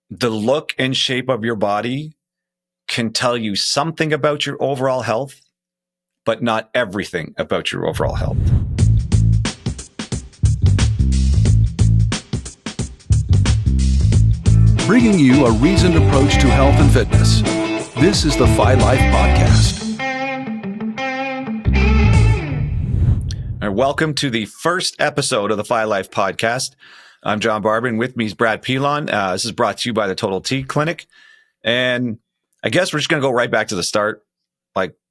the look and shape of your body can tell you something about your overall health, but not everything about your overall health. Bringing you a reasoned approach to health and fitness. This is the Phi Life Podcast. And welcome to the first episode of the Phi Life Podcast. I'm John Barber, and with me is Brad Pilon. This is brought to you by the Total T Clinic. And I guess we're just going to go right back to the start,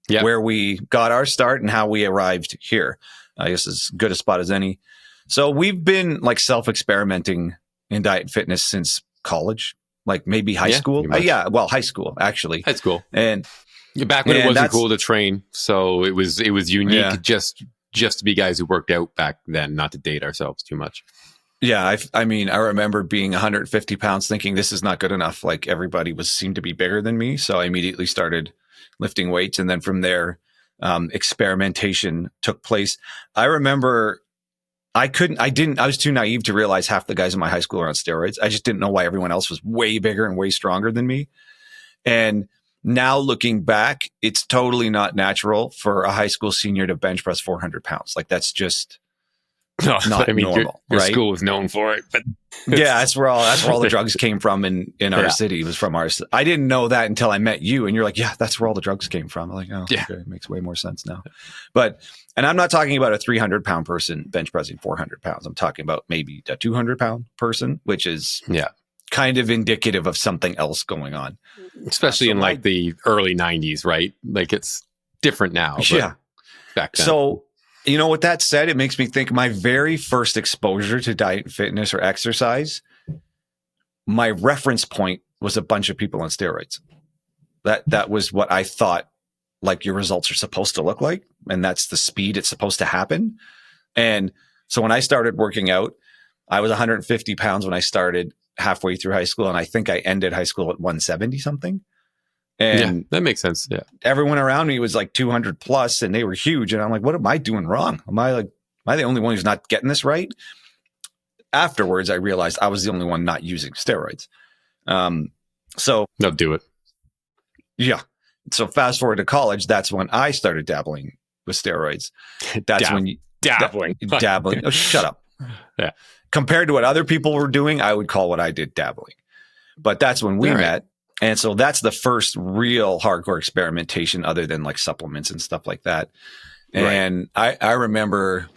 where we got our start and how we arrived here. I guess as good a spot as any. So we've been self-experimenting in diet and fitness since college, maybe high school. High school, actually. High school. And back when it wasn't cool to train. So it was unique just to be guys who worked out back then, not to date ourselves too much. Yeah, I remember being 150 pounds thinking this is not good enough. Everybody seemed to be bigger than me. So I immediately started lifting weights. And then from there, experimentation took place. I remember I was too naive to realize half the guys in my high school are on steroids. I just didn't know why everyone else was way bigger and way stronger than me. And now looking back, it's totally not natural for a high school senior to bench press 400 pounds. That's just not normal. Your right? School was known for it, but yeah, that's where all the drugs came from in our city. It was from ours. I didn't know that until I met you, and you're like, yeah, that's where all the drugs came from. I'm like, oh, okay, it makes way more sense now. And I'm not talking about a 300-pound person bench pressing 400 pounds. I'm talking about maybe a 200-pound person, which is kind of indicative of something else going on. Especially in the early 90s, right? It's different now. But back then. So, with that said, it makes me think my very first exposure to diet and fitness or exercise, my reference point was a bunch of people on steroids. That was what I thought your results are supposed to look like. And that's the speed it's supposed to happen. And so when I started working out, I was 150 pounds when I started halfway through high school. And I think I ended high school at 170 something. And that makes sense. Yeah. Everyone around me was 200 plus and they were huge. And I'm like, what am I doing wrong? Am I the only one who's not getting this right? Afterwards, I realized I was the only one not using steroids. So no, do it. Yeah. So fast forward to college, that's when I started dabbling with steroids. That's when you dabbling. Oh, shut up. Yeah. Compared to what other people were doing, I would call what I did dabbling. But that's when we met. And so that's the first real hardcore experimentation other than supplements and stuff like that. And I remember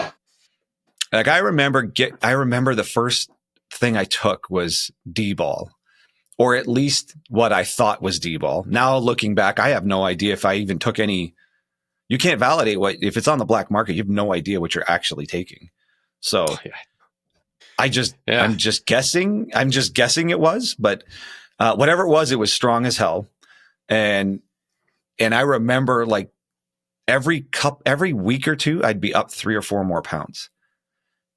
the first thing I took was D-ball, or at least what I thought was D-ball. Now looking back, I have no idea if I even took any. You can't validate if it's on the black market, you have no idea what you're actually taking. So I'm just guessing. I'm just guessing it was, but whatever it was strong as hell. And I remember every week or two, I'd be up 3 or 4 more pounds.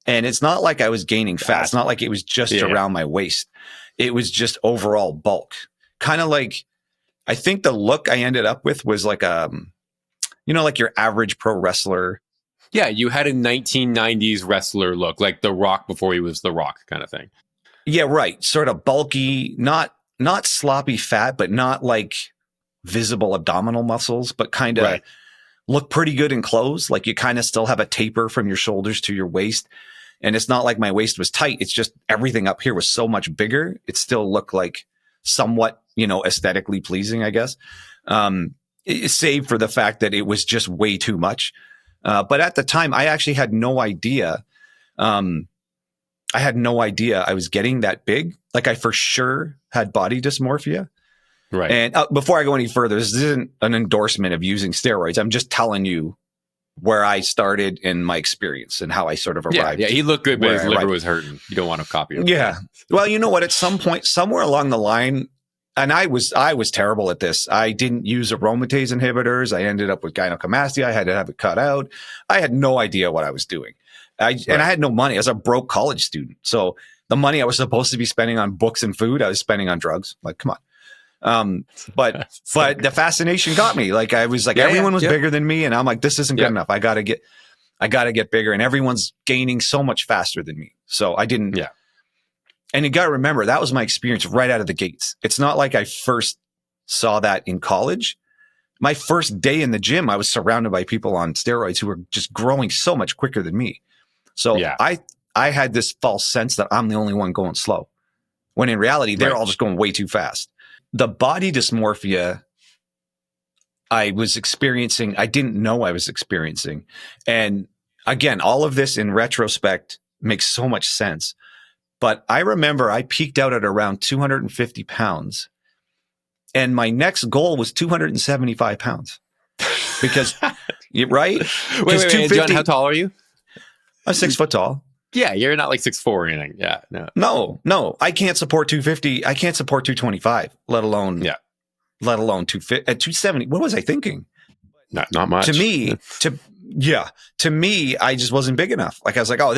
And it's not like I was gaining fat. It's not like it was just around my waist. It was just overall bulk. Kind of I think the look I ended up with was your average pro wrestler. Yeah, you had a 1990s wrestler look, like The Rock before he was The Rock kind of thing. Yeah, right. Sort of bulky, not sloppy fat, but not visible abdominal muscles, but kind of look pretty good in clothes. You kind of still have a taper from your shoulders to your waist. And it's not like my waist was tight. It's just everything up here was so much bigger. It still looked somewhat, aesthetically pleasing, I guess. Save for the fact that it was just way too much. But at the time, I actually had no idea. I was getting that big. I for sure had body dysmorphia. Right. And before I go any further, this isn't an endorsement of using steroids. I'm just telling you where I started in my experience and how I sort of arrived. Yeah, he looked good, but his liver was hurting. You don't want to copy him. Yeah. Well, you know what? At some point, somewhere along the line, and I was terrible at this. I didn't use aromatase inhibitors. I ended up with gynecomastia. I had to have it cut out. I had no idea what I was doing. And I had no money. I was a broke college student. So the money I was supposed to be spending on books and food, I was spending on drugs. Come on. But the fascination got me. I was everyone was bigger than me, and I'm this isn't good enough. I gotta get bigger, and everyone's gaining so much faster than me. So I didn't. And you got to remember, that was my experience right out of the gates. It's not like I first saw that in college. My first day in the gym, I was surrounded by people on steroids who were just growing so much quicker than me. So I had this false sense that I'm the only one going slow, when in reality, they're all just going way too fast. The body dysmorphia I was experiencing, I didn't know I was experiencing. And again, all of this in retrospect makes so much sense. But I remember I peaked out at around 250 pounds. And my next goal was 275 pounds. Because, right? Wait, John, how tall are you? I'm 6 foot tall. Yeah, you're not like 6'4" or anything. Yeah, no. I can't support 250. I can't support 225, let alone 250 at 270. What was I thinking? Not much. To me, I just wasn't big enough. Like I was like, oh,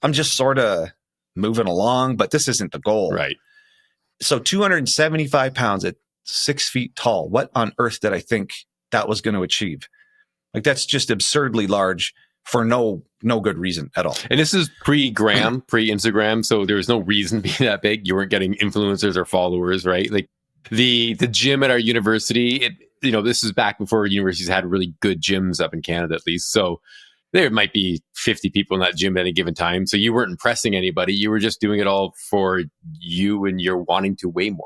I'm just sort of moving along, but this isn't the goal. Right. So 275 pounds at 6 feet tall. What on earth did I think that was going to achieve? Like, that's just absurdly large for no good reason at all. And this is pre-Gram, pre-Instagram. So there was no reason to be that big. You weren't getting influencers or followers, right? Like the gym at our university, this is back before universities had really good gyms up in Canada, at least. So there might be 50 people in that gym at any given time. So you weren't impressing anybody. You were just doing it all for you and you're wanting to weigh more.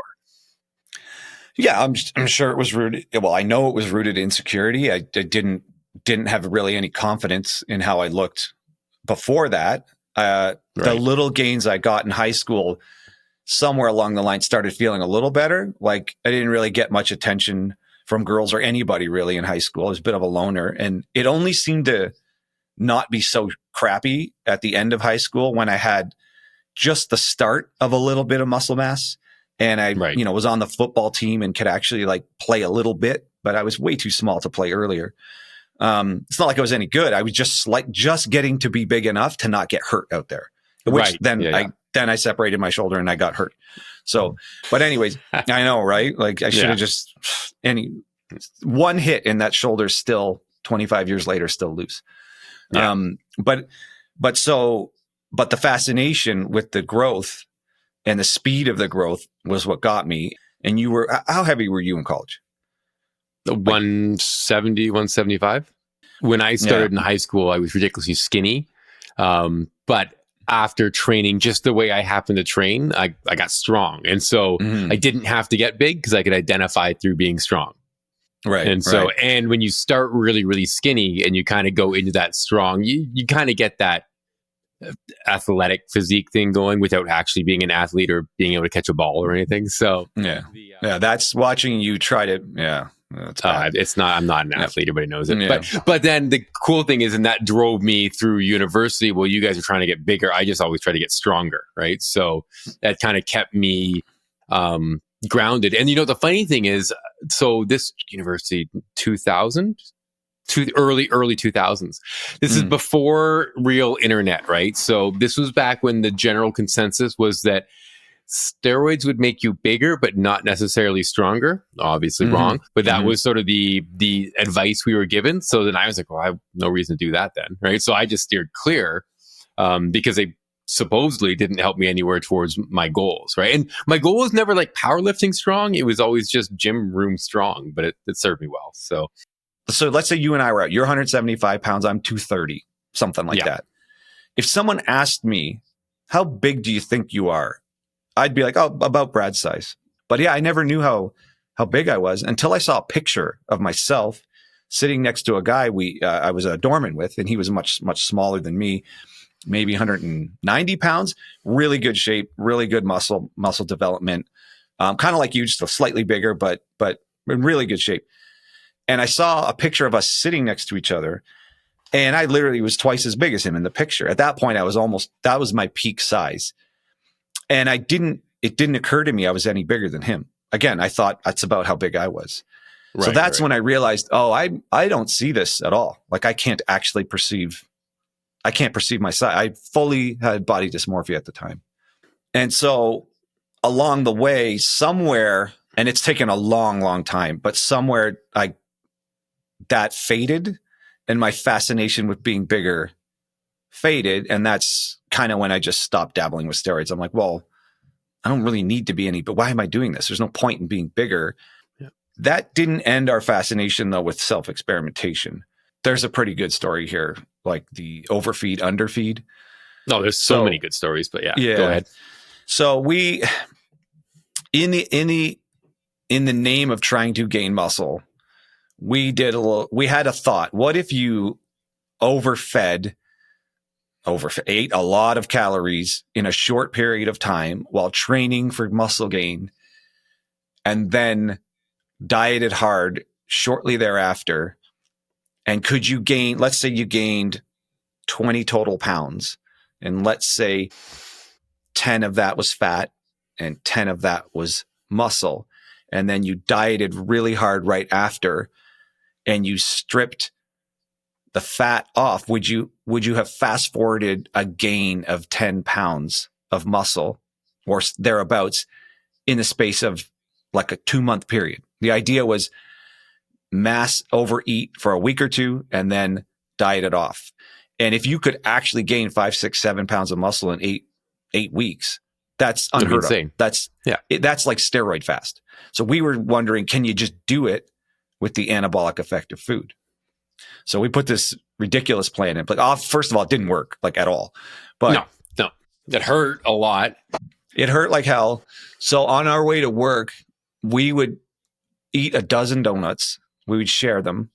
Yeah, I'm sure it was rooted. Well, I know it was rooted in insecurity. I didn't have really any confidence in how I looked before that. The little gains I got in high school, somewhere along the line, started feeling a little better. Like, I didn't really get much attention from girls or anybody really in high school. I was a bit of a loner, and it only seemed to not be so crappy at the end of high school when I had just the start of a little bit of muscle mass. And I, was on the football team and could actually like play a little bit, but I was way too small to play earlier. It's not like I was any good. I was just getting to be big enough to not get hurt out there, which I separated my shoulder and I got hurt. So, but anyways, I know, right? Like I should have just one hit and that shoulder still 25 years later, still loose. Yeah. But the fascination with the growth and the speed of the growth was what got me. And how heavy were you in college? 170, 175. When I started in high school, I was ridiculously skinny. But after training, just the way I happened to train, I got strong. And so I didn't have to get big because I could identify through being strong. Right. And so, and when you start really, really skinny and you kind of go into that strong, you kind of get that athletic physique thing going without actually being an athlete or being able to catch a ball or anything. So that's watching you try to, it's not, I'm not an athlete, everybody knows it. Yeah. But then the cool thing is, and that drove me through university. Well, you guys are trying to get bigger. I just always try to get stronger. Right. So that kind of kept me, grounded. And the funny thing is, so this university, 2000 to early 2000s, this is before real internet, right? So this was back when the general consensus was that steroids would make you bigger, but not necessarily stronger. Obviously wrong, but that was sort of the advice we were given. So then I was like, well, I have no reason to do that then, right? So I just steered clear because they supposedly didn't help me anywhere towards my goals, right? And my goal was never like powerlifting strong. It was always just gym room strong, but it served me well. So let's say you and I were out. You're 175 pounds. I'm 230, something like that. If someone asked me, how big do you think you are? I'd be like, oh, about Brad's size. But I never knew how big I was until I saw a picture of myself sitting next to a guy I was a doorman with, and he was much, much smaller than me. Maybe 190 pounds, really good shape, really good muscle development. Kind of like you, just a slightly bigger, but in really good shape. And I saw a picture of us sitting next to each other, and I literally was twice as big as him in the picture. At that point, that was my peak size. And it didn't occur to me I was any bigger than him. Again, I thought that's about how big I was. Right, so that's when I realized, I don't see this at all. Like I can't perceive my size. I fully had body dysmorphia at the time. And so along the way, somewhere, and it's taken a long, long time, but somewhere that faded and my fascination with being bigger faded. And that's kind of when I just stopped dabbling with steroids. I'm like, well, I don't really need to be any, but why am I doing this? There's no point in being bigger. Yeah. That didn't end our fascination though with self-experimentation. There's a pretty good story here, like the overfeed, underfeed. No, there's so many good stories, but yeah, go ahead. So we, in the name of trying to gain muscle, we had a thought. What if you ate a lot of calories in a short period of time while training for muscle gain, and then dieted hard shortly thereafter? And could you gain, let's say you gained 20 total pounds, and let's say 10 of that was fat and 10 of that was muscle. And then you dieted really hard right after and you stripped the fat off. Would you have fast forwarded a gain of 10 pounds of muscle or thereabouts in the space of like a 2-month period? The idea was mass overeat for a week or two and then diet it off. And if you could actually gain 5, 6, 7 pounds of muscle in eight weeks, that's unheard of. That's like steroid fast. So we were wondering, can you just do it with the anabolic effect of food? So we put this ridiculous plan in. But first of all, it didn't work like at all. But no, it hurt a lot. It hurt like hell. So on our way to work, we would eat a dozen donuts. We would share them.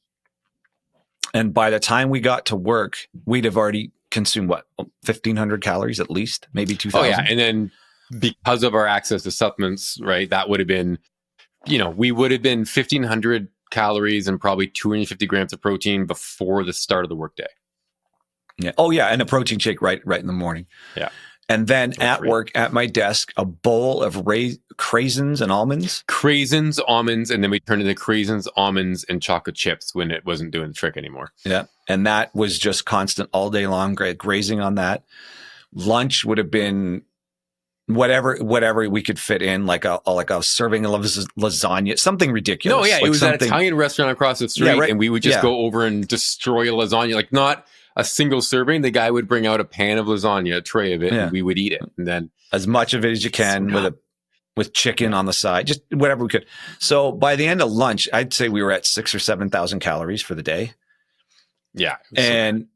And by the time we got to work, we'd have already consumed 1,500 calories at least, maybe 2,000. Oh yeah. And then because of our access to supplements, right, that would have been, we would have been 1,500 calories and probably 250 grams of protein before the start of the workday. Yeah. Oh yeah. And a protein shake right in the morning. Yeah. And then at work, at my desk, a bowl of craisins and almonds. Craisins, almonds, and then we turned into craisins, almonds, and chocolate chips when it wasn't doing the trick anymore. Yeah. And that was just constant all day long, grazing on that. Lunch would have been whatever we could fit in, like a serving of lasagna, something ridiculous. No, yeah, like it was that Italian restaurant across the street, and we would just go over and destroy a lasagna, like not a single serving. The guy would bring out a pan of lasagna, a tray of it, and we would eat it. And then as much of it as you can with chicken on the side, just whatever we could. So by the end of lunch, I'd say we were at 6,000 or 7,000 calories for the day. Yeah. And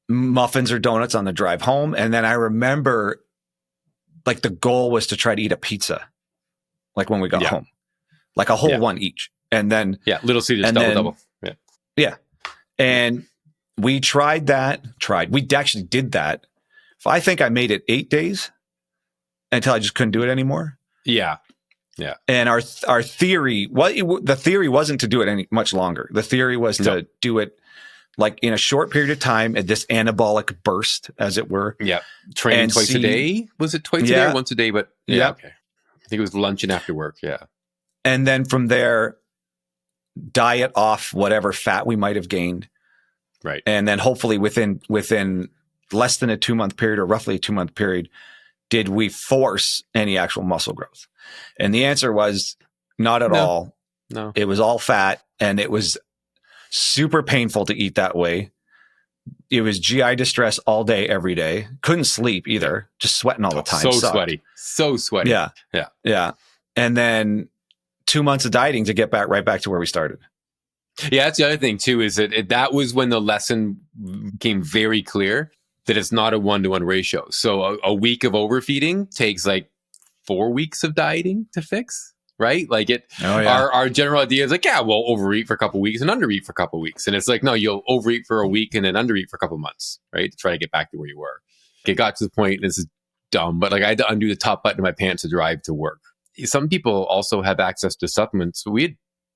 muffins or donuts on the drive home. And then I remember like the goal was to try to eat a pizza, like when we got home, like a whole one each. And then, Little Caesars double. Yeah. Yeah. And we tried that. We actually did that. I think I made it 8 days until I just couldn't do it anymore. Yeah. Yeah. And our theory, the theory wasn't to do it any much longer. The theory was to do it like in a short period of time at this anabolic burst, as it were. Yeah. Training twice a day. Was it twice a day or once a day? But okay. I think it was lunch and after work. Yeah. And then from there, diet off whatever fat we might have gained. Right. And then hopefully within less than a 2-month period or roughly a 2-month period, did we force any actual muscle growth? And the answer was not at all. No. It was all fat, and it was super painful to eat that way. It was GI distress all day, every day. Couldn't sleep either. Just sweating all the time. So sweaty. Yeah. Yeah. Yeah. And then 2 months of dieting to get right back to where we started. Yeah, that's the other thing too, is that was when the lesson became very clear that it's not a 1-to-1 ratio. So a week of overfeeding takes like 4 weeks of dieting to fix, right? Like our general idea is like, we'll overeat for a couple of weeks and undereat for a couple of weeks. And it's like, no, you'll overeat for a week and then undereat for a couple of months, right? To try to get back to where you were. It got to the point, this is dumb, but like I had to undo the top button of my pants to drive to work. Some people also have access to supplements. We had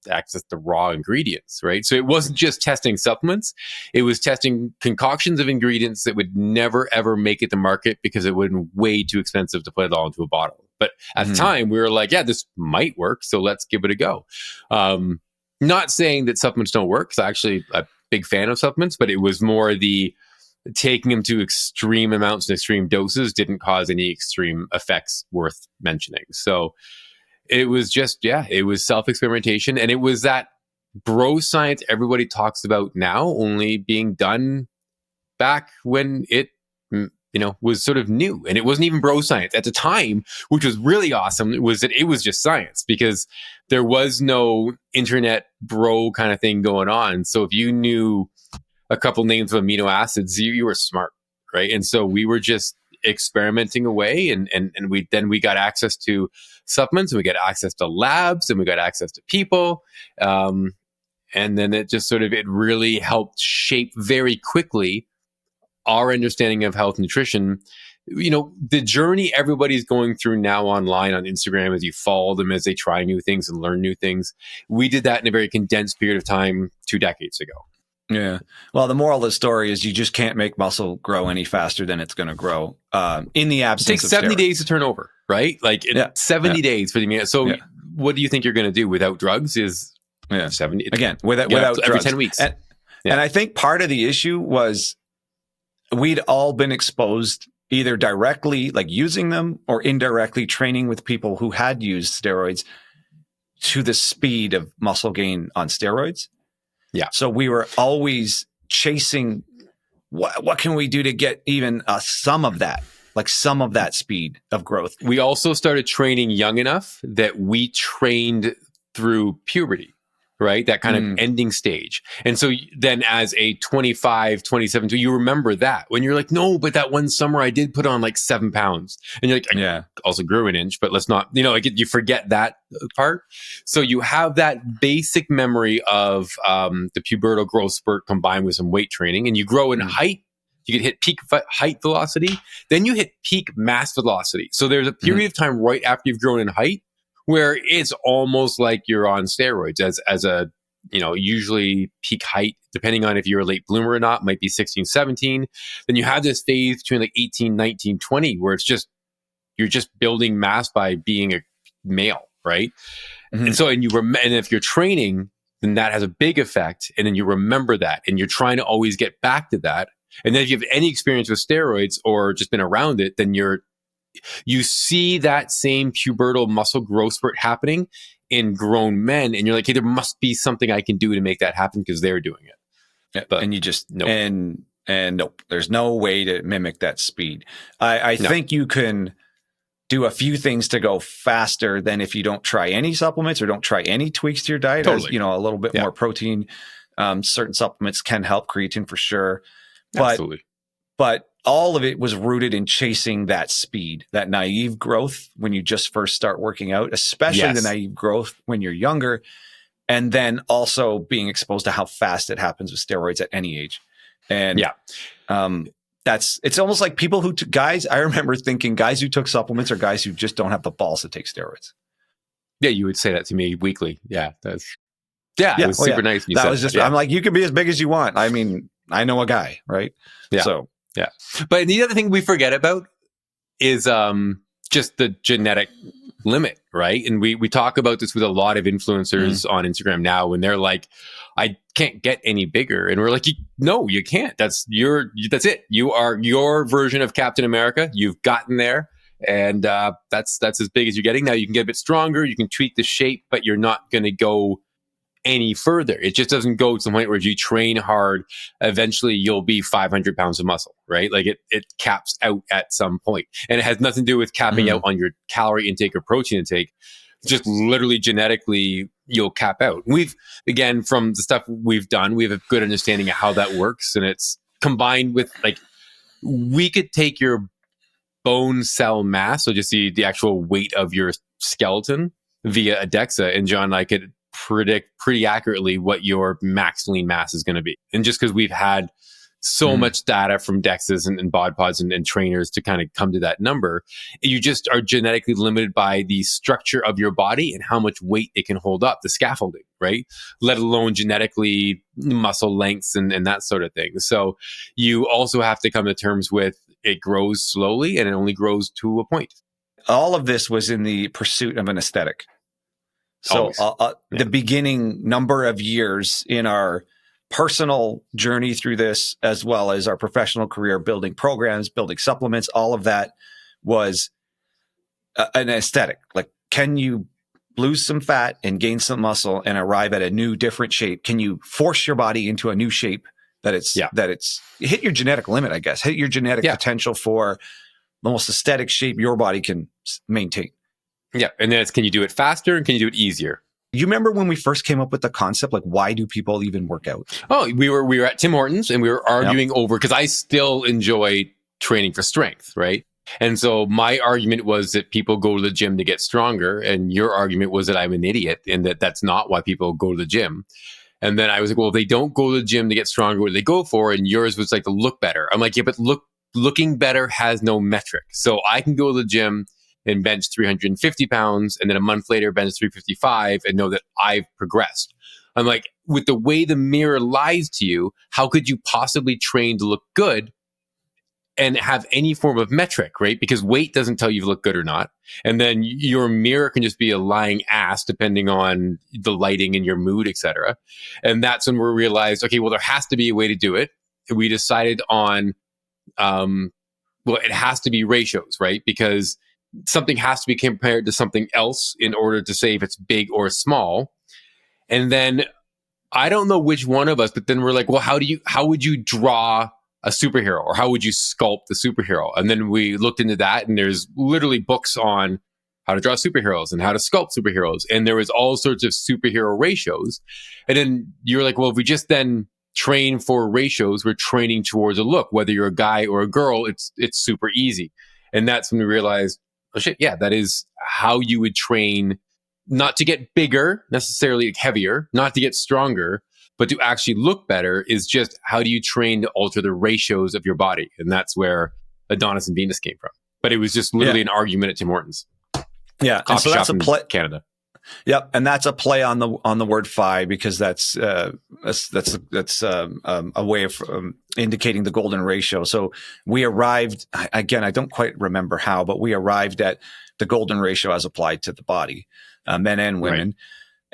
access to raw ingredients, right? So it wasn't just testing supplements. It was testing concoctions of ingredients that would never, ever make it to market because it would be way too expensive to put it all into a bottle. But at the time, we were like, this might work, so let's give it a go. Not saying that supplements don't work, because I'm actually a big fan of supplements, but it was more the taking them to extreme amounts and extreme doses didn't cause any extreme effects worth mentioning. So it was just, it was self-experimentation. And it was that bro science everybody talks about now only being done back when it was sort of new, and it wasn't even bro science at the time, which was really awesome. Was that it was just science, because there was no internet bro kind of thing going on. So if you knew a couple names of amino acids, you were smart, right? And so we were just experimenting away, and we got access to supplements, and we got access to labs, and we got access to people, and then it really helped shape very quickly our understanding of health nutrition. The journey everybody's going through now online on Instagram, as you follow them as they try new things and learn new things, we did that in a very condensed period of time 2 decades ago. Yeah. Well, the moral of the story is you just can't make muscle grow any faster than it's going to grow in the absence of It takes 70 days to turn over, right? 70 days for the So what do you think you're going to do without drugs is 70? Again, without drugs. Every 10 weeks. And I think part of the issue was we'd all been exposed either directly, like using them, or indirectly training with people who had used steroids, to the speed of muscle gain on steroids. Yeah. So we were always chasing what can we do to get even some of that speed of growth. We also started training young enough that we trained through puberty, right? That kind of ending stage. And so then as a 25, 27, you remember that when you're like, no, but that one summer I did put on like 7 pounds. And you're like, I also grew an inch, but let's not, you forget that part. So you have that basic memory of the pubertal growth spurt combined with some weight training, and you grow in height. You can hit peak height velocity. Then you hit peak mass velocity. So there's a period of time right after you've grown in height where it's almost like you're on steroids as a, usually peak height, depending on if you're a late bloomer or not, might be 16, 17. Then you have this phase between like 18, 19, 20, where it's just, you're just building mass by being a male, right? And so, and if you're training, then that has a big effect. And then you remember that, and you're trying to always get back to that. And then if you have any experience with steroids or just been around it, then you see that same pubertal muscle growth spurt happening in grown men, and you're like, hey, there must be something I can do to make that happen because they're doing it. Yeah, but, and you just nope. And nope, there's no way to mimic that speed. I think you can do a few things to go faster than if you don't try any supplements or don't try any tweaks to your diet. Totally. As, a little bit more protein. Certain supplements can help, creatine for sure. Absolutely. But all of it was rooted in chasing that speed, that naive growth when you just first start working out, especially the naive growth when you're younger, and then also being exposed to how fast it happens with steroids at any age. And it's almost like people who I remember thinking guys who took supplements are guys who just don't have the balls to take steroids. Yeah, you would say that to me weekly. Yeah, it was super nice. That was just, I'm like, you can be as big as you want. I mean, I know a guy, right? Yeah. So, yeah. But the other thing we forget about is just the genetic limit, right? And we talk about this with a lot of influencers on Instagram now, when they're like, I can't get any bigger. And we're like, no, you can't. That's it. You are your version of Captain America. You've gotten there. And that's as big as you're getting. Now you can get a bit stronger. You can tweak the shape, but you're not going to go any further. It just doesn't go to the point where if you train hard, eventually you'll be 500 pounds of muscle, right? Like it caps out at some point. And it has nothing to do with capping out on your calorie intake or protein intake. Just literally genetically, you'll cap out. Again, from the stuff we've done, we have a good understanding of how that works. And it's combined with, like, we could take your bone cell mass, so just the actual weight of your skeleton via a DEXA, and John and I could predict pretty accurately what your max lean mass is going to be. And just because we've had so much data from DEXAs and bod pods and trainers to kind of come to that number, you just are genetically limited by the structure of your body and how much weight it can hold up, the scaffolding, right? Let alone genetically muscle lengths and that sort of thing. So you also have to come to terms with it grows slowly and it only grows to a point. All of this was in the pursuit of an aesthetic. So the beginning number of years in our personal journey through this, as well as our professional career, building programs, building supplements, all of that was an aesthetic. Like, can you lose some fat and gain some muscle and arrive at a new, different shape? Can you force your body into a new shape that it's hit your genetic limit, I guess, hit your genetic potential for the most aesthetic shape your body can maintain. Yeah. And then can you do it faster and can you do it easier? You remember when we first came up with the concept, like why do people even work out? Oh, we were at Tim Hortons and we were arguing over, because I still enjoy training for strength, right? And so my argument was that people go to the gym to get stronger. And your argument was that I'm an idiot and that that's not why people go to the gym. And then I was like, well, if they don't go to the gym to get stronger, what do they go for? And yours was like to look better. I'm like, yeah, but looking better has no metric. So I can go to the gym and bench 350 pounds and then a month later bench 355 and know that I've progressed. I'm like, with the way the mirror lies to you, how could you possibly train to look good and have any form of metric, right? Because weight doesn't tell you if you look good or not. And then your mirror can just be a lying ass depending on the lighting and your mood, etc. And that's when we realized, okay, well, there has to be a way to do it. We decided on, it has to be ratios, right? Because something has to be compared to something else in order to say if it's big or small. And then I don't know which one of us, but then we're like, well, how would you draw a superhero, or how would you sculpt the superhero? And then we looked into that, and there's literally books on how to draw superheroes and how to sculpt superheroes. And there was all sorts of superhero ratios. And then you're like, well, if we just then train for ratios, we're training towards a look, whether you're a guy or a girl, it's super easy. And that's when we realized, oh shit, yeah, that is how you would train, not to get bigger, necessarily heavier, not to get stronger, but to actually look better is just how do you train to alter the ratios of your body? And that's where Adonis and Venus came from. But it was just literally an argument at Tim Hortons. Yeah. And so that's a play, Canada. Yep. And that's a play on the word phi, because that's a way of indicating the golden ratio. So we arrived, again, I don't quite remember how, but we arrived at the golden ratio as applied to the body, men and women.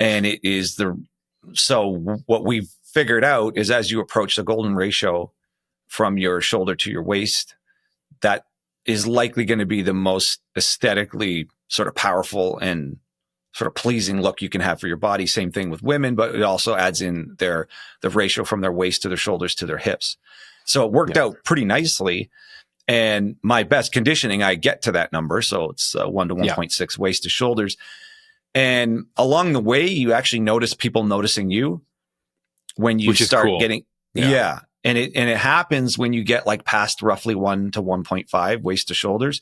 Right. And it is so what we've figured out is as you approach the golden ratio from your shoulder to your waist, that is likely going to be the most aesthetically sort of powerful and sort of pleasing look you can have for your body. Same thing with women, but it also adds in the ratio from their waist to their shoulders to their hips. So it worked out pretty nicely. And my best conditioning, I get to that number. So it's 1 to 1.6 waist to shoulders. And along the way, you actually notice people noticing you when you start getting, And it happens when you get like past roughly 1 to 1.5 waist to shoulders.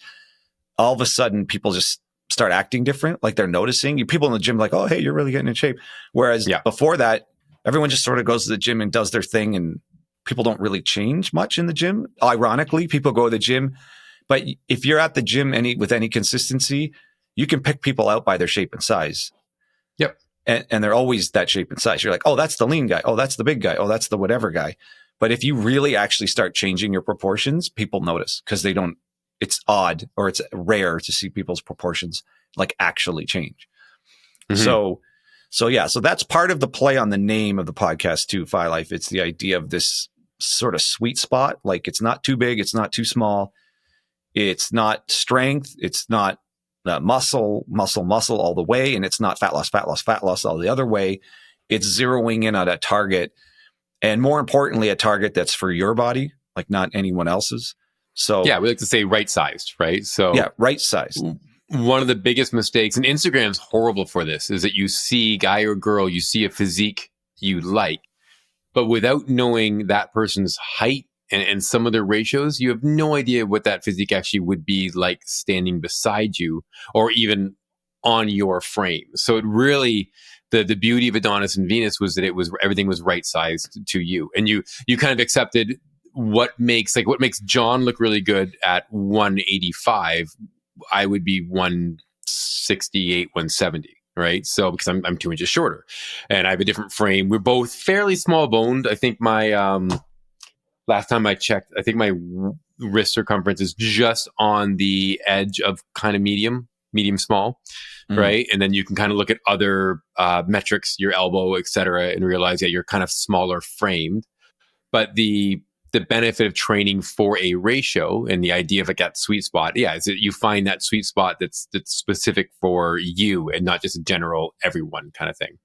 All of a sudden, people just start acting different. Like they're noticing you. People in the gym like, oh, hey, you're really getting in shape. Whereas before that, everyone just sort of goes to the gym and does their thing, and people don't really change much in the gym. Ironically, people go to the gym, but if you're at the gym with any consistency, you can pick people out by their shape and size. Yep. And they're always that shape and size. You're like, oh, that's the lean guy. Oh, that's the big guy. Oh, that's the whatever guy. But if you really actually start changing your proportions, people notice, because it's odd, or it's rare to see people's proportions like actually change. Mm-hmm. So that's part of the play on the name of the podcast too, Phi Life. It's the idea of this sort of sweet spot. Like it's not too big. It's not too small. It's not strength. It's not muscle all the way. And it's not fat loss all the other way. It's zeroing in on a target. And more importantly, a target that's for your body, like not anyone else's. So we like to say right sized, right? So right sized. One of the biggest mistakes, and Instagram's horrible for this, is that you see guy or girl, you see a physique you like, but without knowing that person's height and some of their ratios, you have no idea what that physique actually would be like standing beside you or even on your frame. So it really, the beauty of Adonis and Venus was that everything was right sized to you, and you kind of accepted what makes John look really good at 185. I would be 168, 170, right? So because I'm 2 inches shorter, and I have a different frame. We're both fairly small boned. I think my last time I checked, I think my wrist circumference is just on the edge of kind of medium small, right? And then you can kind of look at other metrics, your elbow, et cetera, and realize that you're kind of smaller framed. But the benefit of training for a ratio and the idea of like that sweet spot, is that you find that sweet spot that's specific for you and not just a general everyone kind of thing.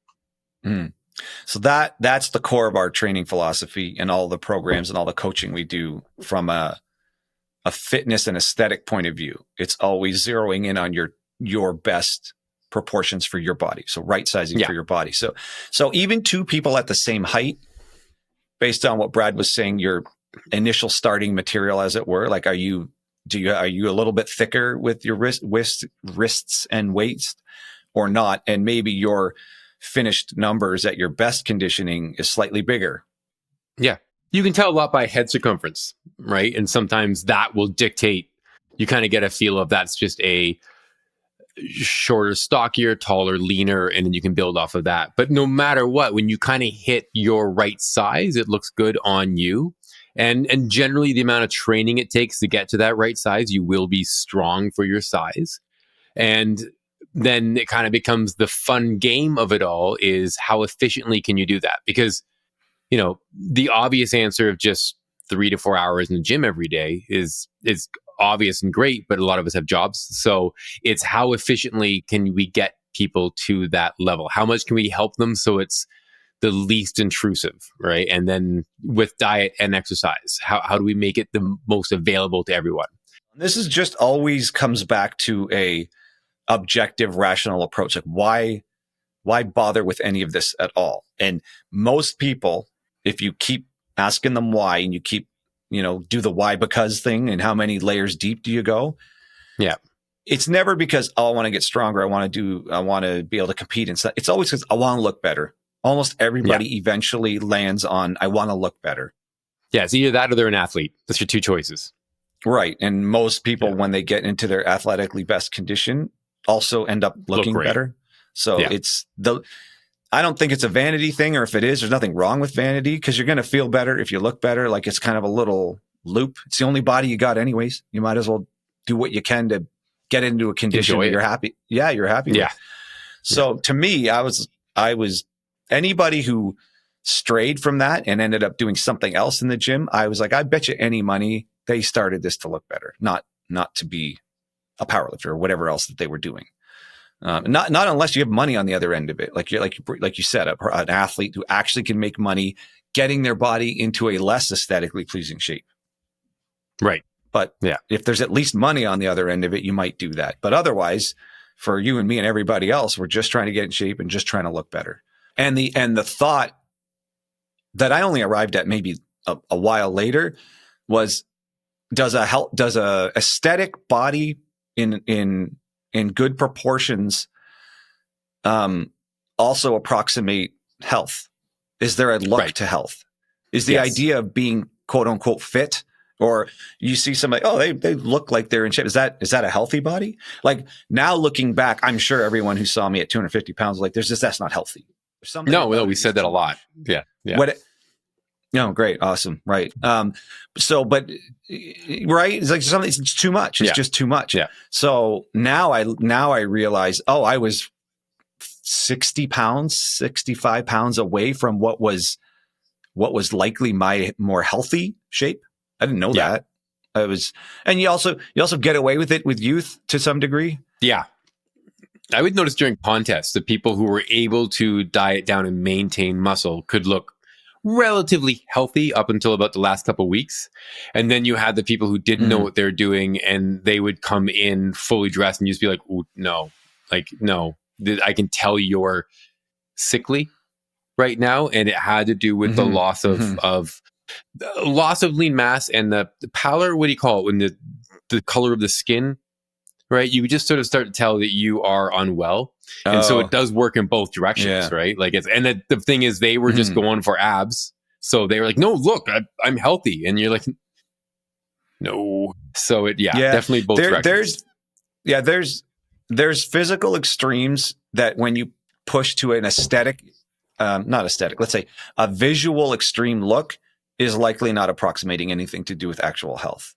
So that's the core of our training philosophy and all the programs and all the coaching we do from a fitness and aesthetic point of view. It's always zeroing in on your best proportions for your body. So right sizing for your body. So even two people at the same height, based on what Brad was saying, your initial starting material, as it were, like are you a little bit thicker with your wrists and waist or not? And maybe your finished numbers at your best conditioning is slightly bigger. Yeah. You can tell a lot by head circumference, right? And sometimes that will dictate, you kind of get a feel of that's just a shorter, stockier, taller, leaner, and then you can build off of that. But no matter what, when you kind of hit your right size, it looks good on you. And generally the amount of training it takes to get to that right size, you will be strong for your size. And then it kind of becomes the fun game of it all is how efficiently can you do that? Because, you know, the obvious answer of just 3 to 4 hours in the gym every day is obvious and great, but a lot of us have jobs. So it's how efficiently can we get people to that level? How much can we help them so it's the least intrusive, right? And then with diet and exercise, how do we make it the most available to everyone? This is just always comes back to a objective, rational approach. Like why bother with any of this at all? And most people, if you keep asking them why and you keep, do the why because thing and how many layers deep do you go? Yeah. It's never because, I want to get stronger. I want to be able to compete and stuff. It's always because I want to look better. Almost everybody eventually lands on, I want to look better. Yeah. It's either that or they're an athlete. That's your two choices. Right. And most people, when they get into their athletically best condition, also end up looking better. So I don't think it's a vanity thing, or if it is, there's nothing wrong with vanity because you're going to feel better if you look better. Like it's kind of a little loop. It's the only body you got anyways. You might as well do what you can to get into a condition that you're happy. Yeah, you're happy with. So to me, I was anybody who strayed from that and ended up doing something else in the gym. I was like, I bet you any money they started this to look better, not to be a powerlifter or whatever else that they were doing. Not unless you have money on the other end of it. Like you said, an athlete who actually can make money getting their body into a less aesthetically pleasing shape. Right. But if there's at least money on the other end of it, you might do that. But otherwise, for you and me and everybody else, we're just trying to get in shape and just trying to look better. And the thought that I only arrived at maybe a while later was, does a aesthetic body in good proportions also approximate health? Is there a look to health? Is the idea of being quote unquote fit, or you see somebody, they look like they're in shape. Is that a healthy body? Like now looking back, I'm sure everyone who saw me at 250 pounds, like that's not healthy. No, we said that a lot. Yeah. No, great. Awesome. Right. Right. It's like something, it's too much. It's just too much. Yeah. So now I realize, I was 60 pounds, 65 pounds away from what was likely my more healthy shape. I didn't know that. And you also get away with it with youth to some degree. Yeah. I would notice during contests, the people who were able to diet down and maintain muscle could look relatively healthy up until about the last couple of weeks. And then you had the people who didn't know what they're doing, and they would come in fully dressed and you just be like, "Ooh, no, I can tell you're sickly right now." And it had to do with the loss of lean mass and the pallor. What do you call it? When the color of the skin, right? You just sort of start to tell that you are unwell. And so it does work in both directions, right? Like the thing is, they were just going for abs. So they were like, "No, look, I'm healthy." And you're like, no. So definitely both directions. There's physical extremes that when you push to an aesthetic, not aesthetic, let's say a visual extreme look is likely not approximating anything to do with actual health.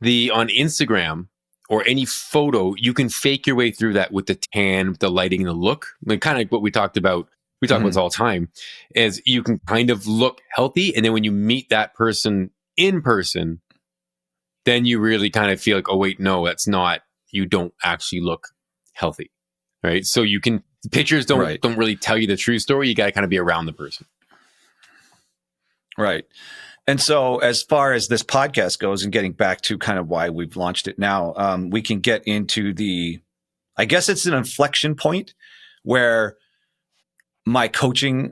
On Instagram, or any photo, you can fake your way through that with the tan, the lighting, and the look. Like kind of what we talked about. We talk about this all the time, is you can kind of look healthy. And then when you meet that person in person, then you really kind of feel like, oh, wait, no, that's not, you don't actually look healthy. Right. So you can The pictures don't Right. don't really tell you the true story. You got to kind of be around the person. Right. And so as far as this podcast goes, and getting back to kind of why we've launched it now, we can get into I guess it's an inflection point where my coaching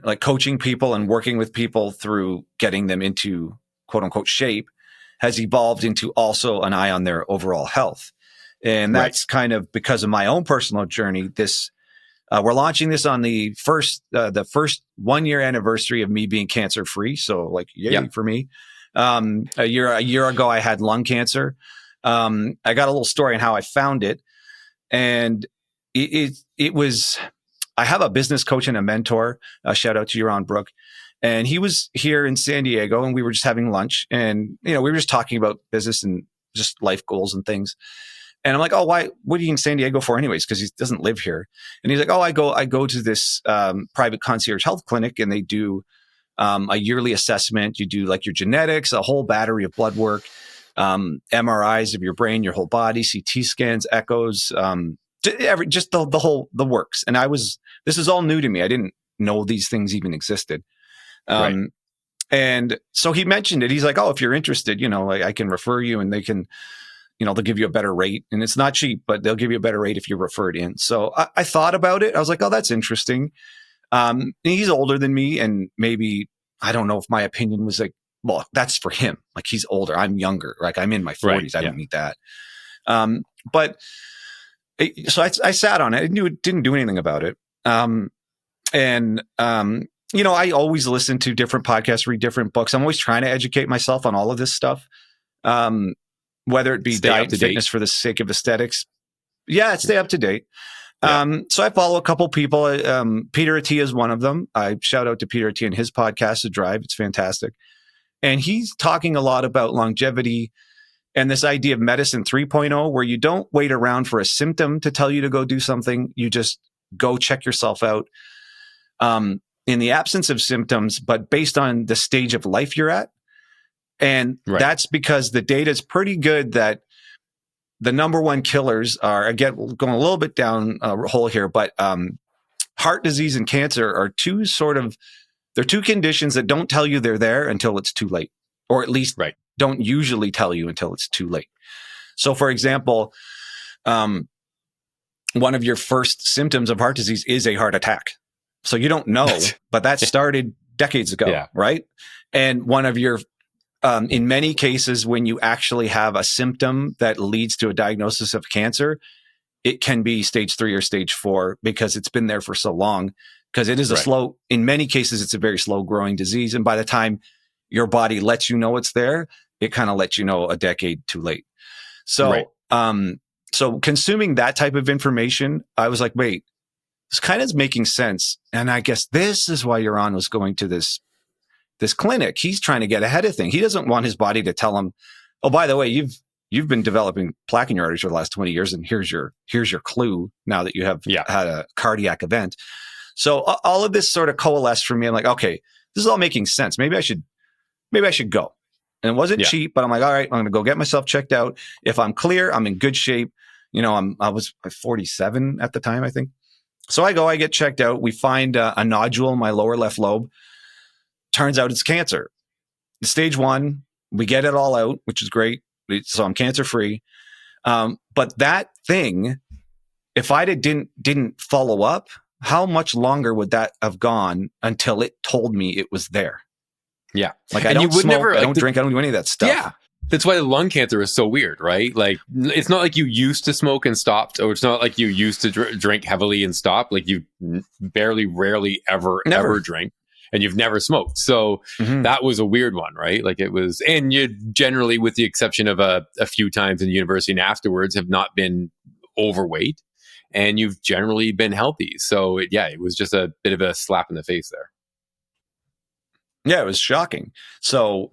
people and working with people through getting them into quote unquote shape has evolved into also an eye on their overall health. And that's kind of because of my own personal journey. We're launching this on the first 1 year anniversary of me being cancer free. So like, yay for me. A year ago, I had lung cancer. I got a little story on how I found it. And it was, I have a business coach and a mentor. Shout out to Yaron Brook. And he was here in San Diego and we were just having lunch and, we were just talking about business and just life goals and things. And I'm like, oh, what are you in San Diego for anyways? Because he doesn't live here. And he's like, oh, I go to this private concierge health clinic and they do a yearly assessment. You do like your genetics, a whole battery of blood work, MRIs of your brain, your whole body, CT scans, echoes, just the works. And this is all new to me. I didn't know these things even existed. And so he mentioned it. He's like, oh, if you're interested, I can refer you and they can, they'll give you a better rate and it's not cheap, but they'll give you a better rate if you're referred in. So I thought about it. I was like, oh, that's interesting. He's older than me and maybe, I don't know if my opinion was like, well, that's for him. Like he's older. I'm younger. Like I'm in my 40s. I don't need that. So I sat on it. I didn't do anything about it. I always listen to different podcasts, read different books. I'm always trying to educate myself on all of this stuff. Whether it be diet and fitness for the sake of aesthetics. Yeah, stay up to date. So I follow a couple people. Peter Attia is one of them. I shout out to Peter Attia and his podcast, The Drive. It's fantastic. And he's talking a lot about longevity and this idea of medicine 3.0, where you don't wait around for a symptom to tell you to go do something. You just go check yourself out in the absence of symptoms, but based on the stage of life you're at. And that's because the data is pretty good that the number one killers are, again, going a little bit down a hole here, but heart disease and cancer are they're two conditions that don't tell you they're there until it's too late, or at least don't usually tell you until it's too late. So for example, one of your first symptoms of heart disease is a heart attack. So you don't know, but that started decades ago, right? And one of your in many cases, when you actually have a symptom that leads to a diagnosis of cancer, it can be stage 3 or stage 4 because it's been there for so long. Because it is in many cases, it's a very slow growing disease. And by the time your body lets you know it's there, it kind of lets you know a decade too late. So, so consuming that type of information, I was like, wait, this kind of is making sense. And I guess this is why Yaron was going to this clinic. He's trying to get ahead of things. He doesn't want his body to tell him, oh, by the way, you've been developing plaque in your arteries for the last 20 years. And here's your clue now that you have had a cardiac event. So all of this sort of coalesced for me. I'm like, okay, this is all making sense. Maybe I should go. And it wasn't cheap, but I'm like, all right, I'm going to go get myself checked out. If I'm clear, I'm in good shape. I was 47 at the time, I think. So I get checked out. We find a nodule in my lower left lobe. Turns out it's cancer. Stage 1, we get it all out, which is great. So I'm cancer free. But that thing, if I didn't follow up, how much longer would that have gone until it told me it was there? Yeah. Like I don't smoke, I don't drink, I don't do any of that stuff. Yeah. That's why the lung cancer is so weird, right? Like it's not like you used to smoke and stopped, or it's not like you used to drink heavily and stopped. Like you rarely ever drink. And you've never smoked. So that was a weird one, right? Like it was, and you generally, with the exception of a few times in university and afterwards, have not been overweight and you've generally been healthy. So it was just a bit of a slap in the face there. Yeah, it was shocking. So,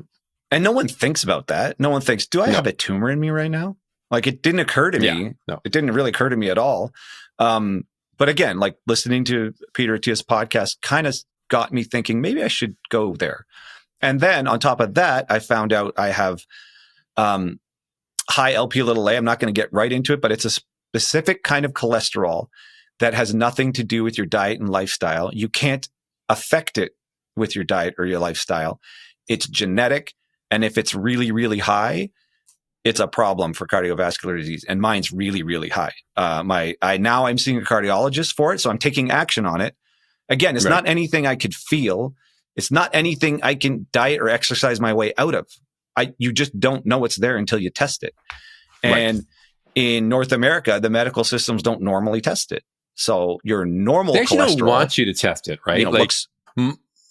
and no one thinks about that. No one thinks, do I have a tumor in me right now? Like it didn't occur to me. No. It didn't really occur to me at all. But again, like listening to Peter Attia's podcast kind of got me thinking maybe I should go there. And then on top of that, I found out I have high LP little a. I'm not going to get right into it, but it's a specific kind of cholesterol that has nothing to do with your diet and lifestyle. You can't affect it with your diet or your lifestyle. It's genetic. And if it's really, really high, it's a problem for cardiovascular disease. And mine's really, really high. Now I'm seeing a cardiologist for it. So I'm taking action on it. Again, it's not anything I could feel. It's not anything I can diet or exercise my way out of. You just don't know it's there until you test it. And in North America, the medical systems don't normally test it. So your normal they actually cholesterol don't want you to test it, right?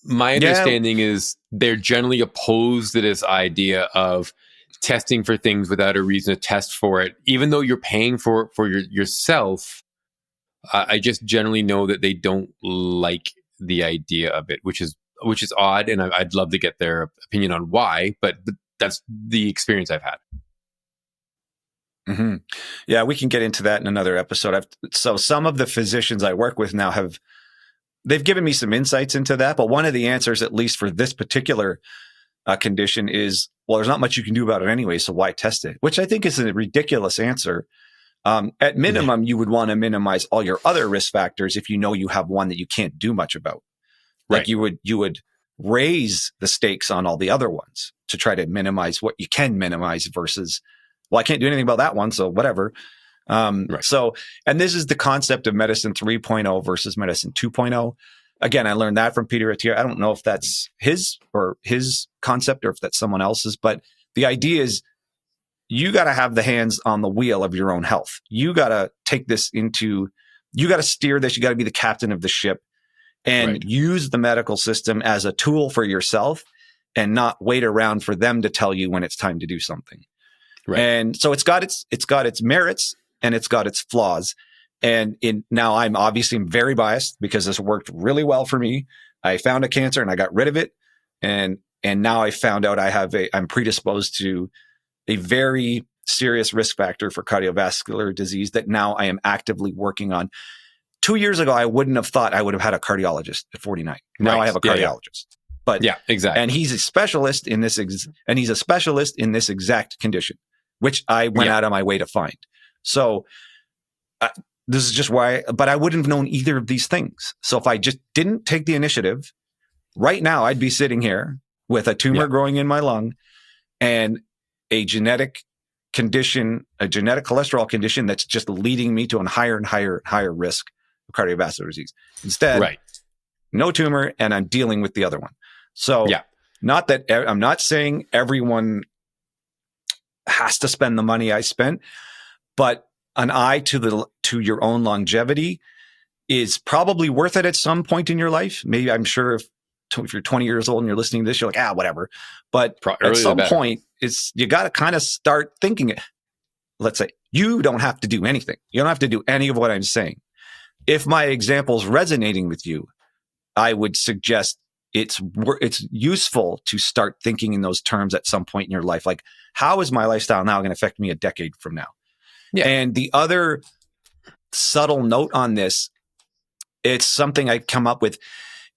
My understanding is they're generally opposed to this idea of testing for things without a reason to test for it, even though you're paying for yourself. I just generally know that they don't like the idea of it, which is odd, and I'd love to get their opinion on why, but that's the experience I've had. Mm-hmm. Yeah, we can get into that in another episode. So some of the physicians I work with now they've given me some insights into that, but one of the answers, at least for this particular condition, is, well, there's not much you can do about it anyway, so why test it? Which I think is a ridiculous answer. At minimum, you would want to minimize all your other risk factors if you know you have one that you can't do much about. Like you would raise the stakes on all the other ones to try to minimize what you can minimize versus, well, I can't do anything about that one, so whatever. So, and this is the concept of medicine 3.0 versus medicine 2.0. Again, I learned that from Peter Attia. I don't know if that's his concept or if that's someone else's, but the idea is you got to have the hands on the wheel of your own health. You got to you got to steer this. You got to be the captain of the ship and use the medical system as a tool for yourself and not wait around for them to tell you when it's time to do something. Right. And so it's got its merits and it's got its flaws. And now I'm obviously very biased because this worked really well for me. I found a cancer and I got rid of it. And now I found out I'm predisposed to a very serious risk factor for cardiovascular disease that now I am actively working on. 2 years ago, I wouldn't have thought I would have had a cardiologist at 49. Now I have a cardiologist. But exactly. And he's a specialist in this exact condition, which I went out of my way to find. So this is just why, but I wouldn't have known either of these things. So if I just didn't take the initiative, right now I'd be sitting here with a tumor growing in my lung and a genetic condition, a genetic cholesterol condition that's just leading me to a higher and higher risk of cardiovascular disease. Instead, no tumor, and I'm dealing with the other one. So not that I'm not saying everyone has to spend the money I spent, but an eye to your own longevity is probably worth it at some point in your life. Maybe I'm sure if you're 20 years old and you're listening to this, you're like, whatever. But at some point, you got to kind of start thinking it. Let's say you don't have to do anything. You don't have to do any of what I'm saying. If my example's resonating with you, I would suggest it's useful to start thinking in those terms at some point in your life. Like, how is my lifestyle now going to affect me a decade from now? Yeah. And the other subtle note on this, it's something I've come up with,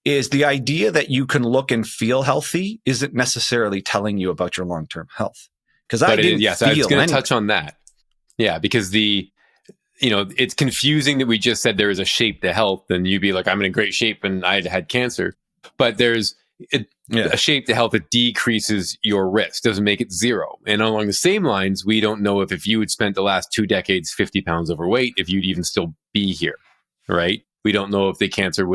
is the idea that you can look and feel healthy isn't necessarily telling you about your long-term health. Because I didn't feel I was going to touch on that. Yeah, because it's confusing that we just said there is a shape to health, and you'd be like, I'm in great shape and I had cancer. But there's a shape to health that decreases your risk, doesn't make it zero. And along the same lines, we don't know if you had spent the last 2 decades 50 pounds overweight, if you'd even still be here, right? We don't know if the tumor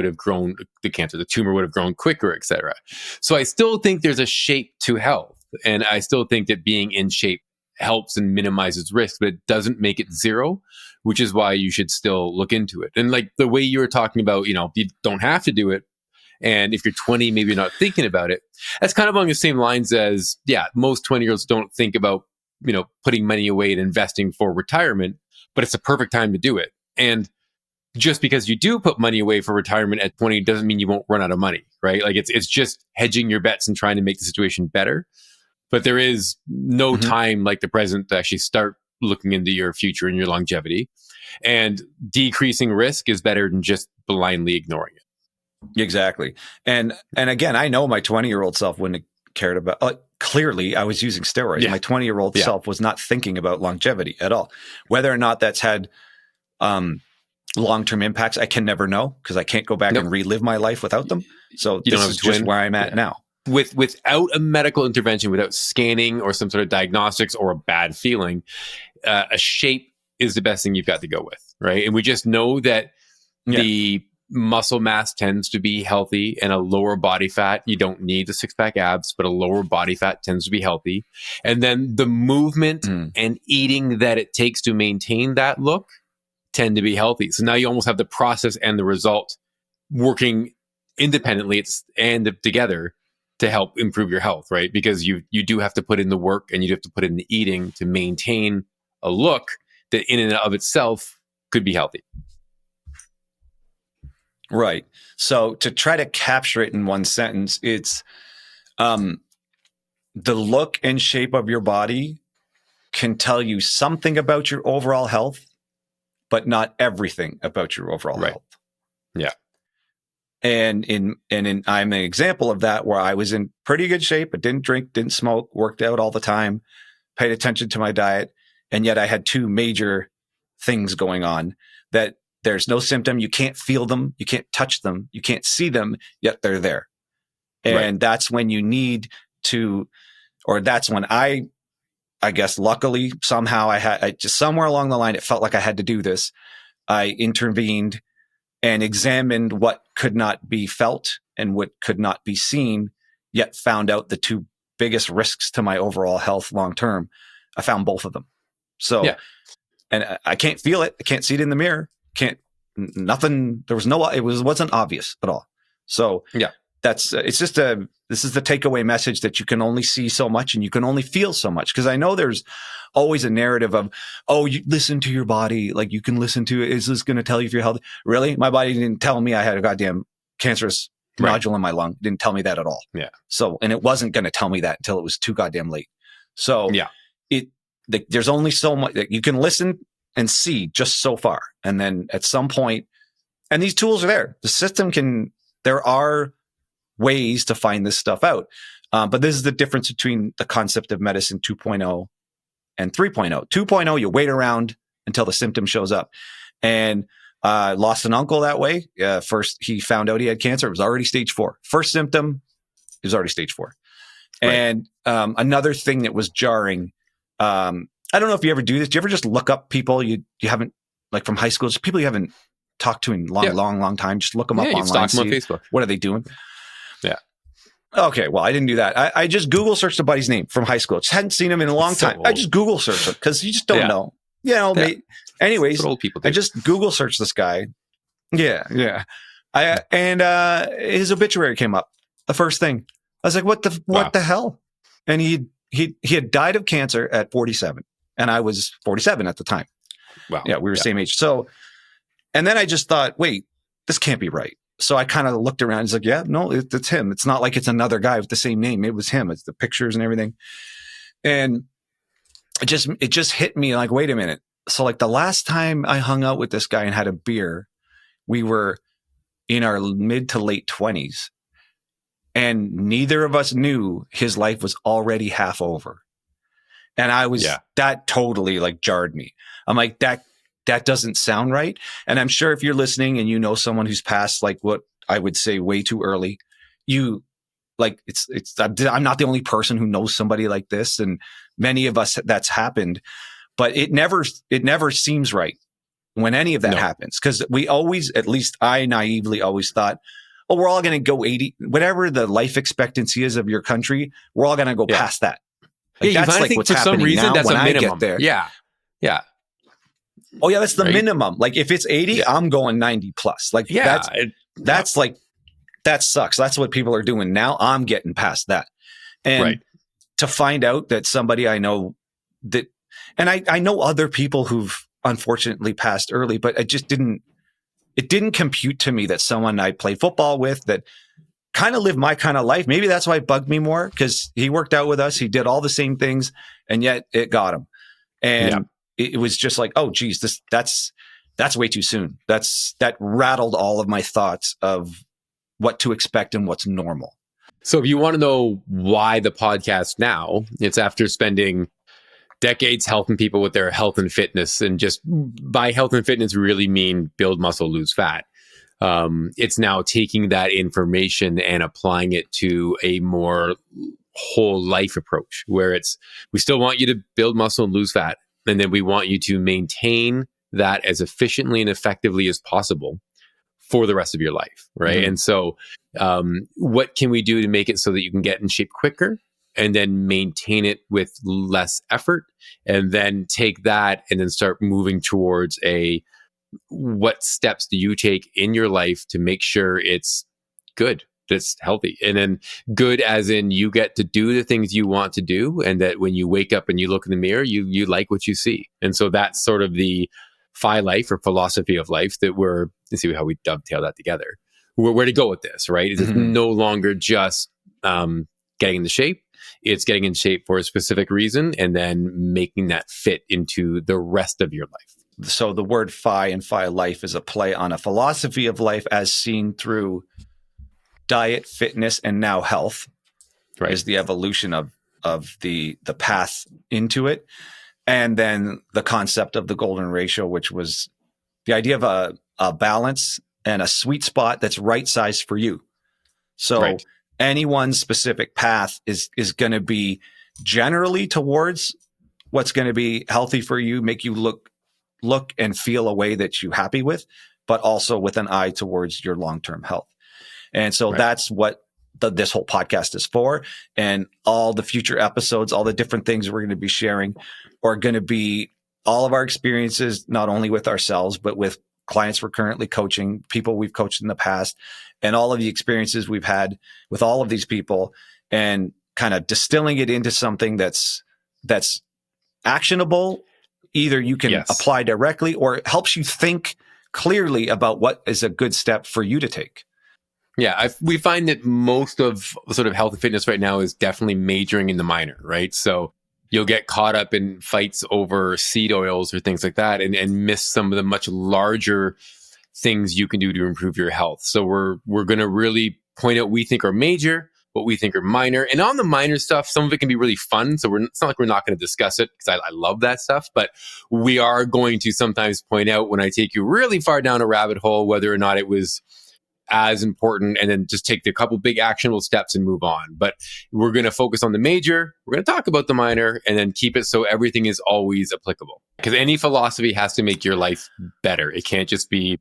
would have grown quicker, et cetera. So I still think there's a shape to health. And I still think that being in shape helps and minimizes risk, but it doesn't make it zero, which is why you should still look into it. And like the way you were talking about, you don't have to do it. And if you're 20, maybe you're not thinking about it. That's kind of along the same lines as, most 20-year-olds don't think about, putting money away and investing for retirement, but it's a perfect time to do it. And just because you do put money away for retirement at 20 doesn't mean you won't run out of money, right? Like it's just hedging your bets and trying to make the situation better. But there is no time like the present to actually start looking into your future and your longevity. And decreasing risk is better than just blindly ignoring it. Exactly. And again, I know my 20-year-old self wouldn't have cared about, clearly I was using steroids. Yeah. My 20-year-old self was not thinking about longevity at all. Whether or not that's had long-term impacts, I can never know because I can't go back and relive my life without them. So You this don't have is a just twin? where I'm at now. Without a medical intervention, without scanning or some sort of diagnostics or a bad feeling, a shape is the best thing you've got to go with, right? And we just know that the muscle mass tends to be healthy, and a lower body fat, you don't need the six-pack abs, but a lower body fat tends to be healthy. And then the movement and eating that it takes to maintain that look tend to be healthy. So now you almost have the process and the result working independently and together to help improve your health, right? Because you do have to put in the work and you have to put in the eating to maintain a look that in and of itself could be healthy. Right. So to try to capture it in one sentence, it's the look and shape of your body can tell you something about your overall health, but not everything about your overall health. Yeah. And I'm an example of that, where I was in pretty good shape, but didn't drink, didn't smoke, worked out all the time, paid attention to my diet. And yet I had two major things going on that there's no symptom. You can't feel them. You can't touch them. You can't see them, yet they're there. And that's when you need to, or that's when I guess luckily somehow I just somewhere along the line, it felt like I had to do this. I intervened and examined what could not be felt and what could not be seen, yet found out the two biggest risks to my overall health long-term. I found both of them. So, and I can't feel it. I can't see it in the mirror. Nothing. There was it wasn't obvious at all. So that's, it's just this is the takeaway message, that you can only see so much and you can only feel so much. Cause I know there's always a narrative of, oh, you listen to your body. Like you can listen to it. Is this going to tell you if you're healthy? Really? My body didn't tell me I had a goddamn cancerous nodule in my lung. It didn't tell me that at all. Yeah. So, and it wasn't going to tell me that until it was too goddamn late. So there's only so much that you can listen and see just so far. And then at some point, and these tools are there. The system there are ways to find this stuff out. But this is the difference between the concept of medicine 2.0 and 3.0. 2.0, you wait around until the symptom shows up. And lost an uncle that way. First, he found out he had cancer. It was already stage 4. First symptom, it was already stage 4. Right. And another thing that was jarring, I don't know if you ever do this. Do you ever just look up people you haven't, like from high school, just people you haven't talked to in long time? Just look them up online. Stalk them on Facebook. What are they doing? Yeah. Okay. Well, I didn't do that. I just Google searched a buddy's name from high school. Just hadn't seen him in a long time. I just Google searched him because you just don't know. You know, anyways, old people do. I just Google searched this guy. Yeah. And his obituary came up. The first thing. I was like, what the hell? And he had died of cancer at 47. And I was 47 at the time. Wow. Yeah, we were the same age. So, and then I just thought, wait, this can't be right. So I kind of looked around. He's like, yeah, no, it's him. It's not like it's another guy with the same name. It was him. It's the pictures and everything. And it just hit me like, wait a minute. So like the last time I hung out with this guy and had a beer, we were in our mid to late 20s. And neither of us knew his life was already half over. And I was, that totally like jarred me. I'm like, that doesn't sound right. And I'm sure if you're listening and you know someone who's passed like what I would say way too early, you like, I'm not the only person who knows somebody like this. And many of us that's happened, but it never seems right when any of that happens. Cause we always, at least I naively always thought, oh, we're all going to go 80, whatever the life expectancy is of your country. We're all going to go past that. Like, that's like what's happening for some reason, now that's when a minimum. I get there. Yeah. Oh yeah, that's the minimum. Like if it's 80, I'm going 90 plus. Like that's like, that sucks. That's what people are doing now. I'm getting past that. And to find out that somebody I know that, and I know other people who've unfortunately passed early, but it didn't compute to me that someone I play football with that kind of lived my kind of life. Maybe that's why it bugged me more, because he worked out with us. He did all the same things, and yet it got him. And it was just like, oh, geez, that's way too soon. That rattled all of my thoughts of what to expect and what's normal. So if you want to know why the podcast now, it's after spending decades helping people with their health and fitness. And just by health and fitness, really mean build muscle, lose fat. It's now taking that information and applying it to a more whole life approach where we still want you to build muscle and lose fat. And then we want you to maintain that as efficiently and effectively as possible for the rest of your life. Right. Mm-hmm. And so, what can we do to make it so that you can get in shape quicker and then maintain it with less effort, and then take that and then start moving towards what steps do you take in your life to make sure it's good, that's healthy, and then good as in you get to do the things you want to do, and that when you wake up and you look in the mirror, you like what you see. And so that's sort of the Phi Life or philosophy of life that let's see how we dovetail that together. Where to go with this, right? It's no longer just getting into shape. It's getting in shape for a specific reason and then making that fit into the rest of your life. So the word Phi and Phi Life is a play on a philosophy of life as seen through diet, fitness, and now health, right? Is the evolution of the path into it. And then the concept of the golden ratio, which was the idea of a balance and a sweet spot that's right sized for you. So any one specific path is going to be generally towards what's going to be healthy for you, make you look and feel a way that you're happy with, but also with an eye towards your long-term health. And so that's what this whole podcast is for. And all the future episodes, all the different things we're going to be sharing are going to be all of our experiences, not only with ourselves, but with clients we're currently coaching, people we've coached in the past, and all of the experiences we've had with all of these people, and kind of distilling it into something that's actionable. Either you can apply directly or it helps you think clearly about what is a good step for you to take. Yeah, we find that most of sort of health and fitness right now is definitely majoring in the minor, right? So you'll get caught up in fights over seed oils or things like that and miss some of the much larger things you can do to improve your health. So we're going to really point out what we think are major, what we think are minor. And on the minor stuff, some of it can be really fun. So it's not like we're not going to discuss it because I love that stuff. But we are going to sometimes point out when I take you really far down a rabbit hole, whether or not it was as important, and then just take a couple big actionable steps and move on. But we're going to focus on the major, we're going to talk about the minor, and then keep it so everything is always applicable. Because any philosophy has to make your life better. It can't just be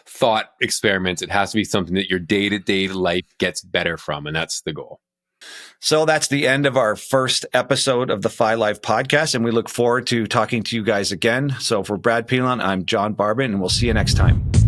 thought experiments. It has to be something that your day-to-day life gets better from, and that's the goal. So that's the end of our first episode of the Phi Life podcast, and we look forward to talking to you guys again. So for Brad Pilon, I'm John Barbin, and we'll see you next time.